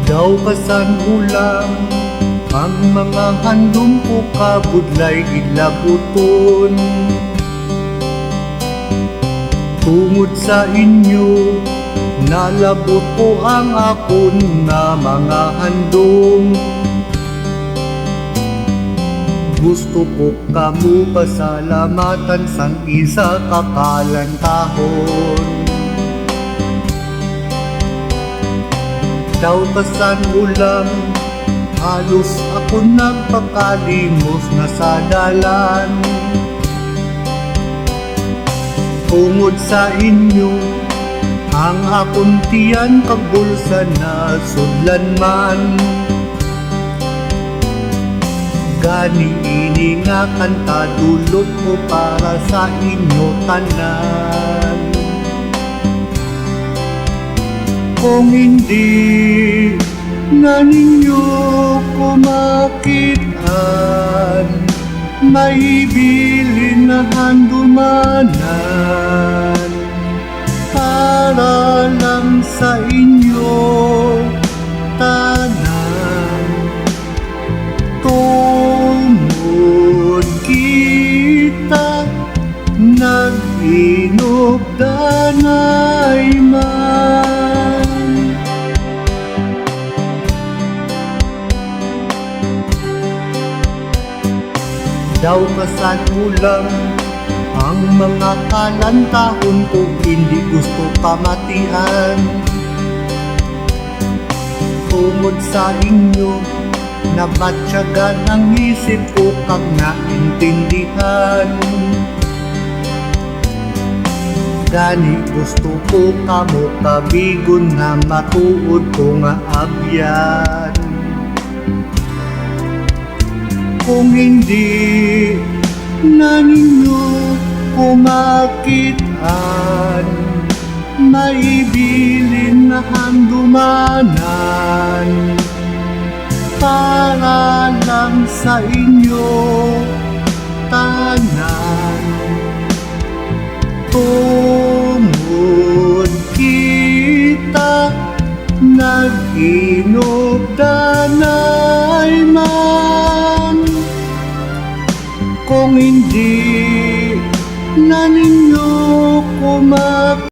Daw kasan ulam ang mga handom ko kabudlay ilabuton. Tungod sa inyo nalabot ko ang akon na mga handom. Gusto ko kamo pasalamatan sang isa kakalantahon. Daw kasan ulam halos ako nagpakalimos na sa dalan. Tungod sa inyo ang akong tiyan kabulsa na sudlan man. Gani ini nga kanta dulot ko para sa inyo tanan. Kung hindi na ninyo ko makitaan, maibilin na handumanan para lang sa inyo tanan. Tungod kita nag-inugdanay man. Daw kasan ulam ang mga kalantahon ko hindi gusto pamatian. Tungod sa inyo nabatyagan ang isip ko kag naintindihan. Gani gusto ko kamo kabigon na matuod ko nga abyan. Kung hindi na ninyo ko makitaan, maibilin na handumanan para lang sa inyo tanan. Tungod kita nag-inom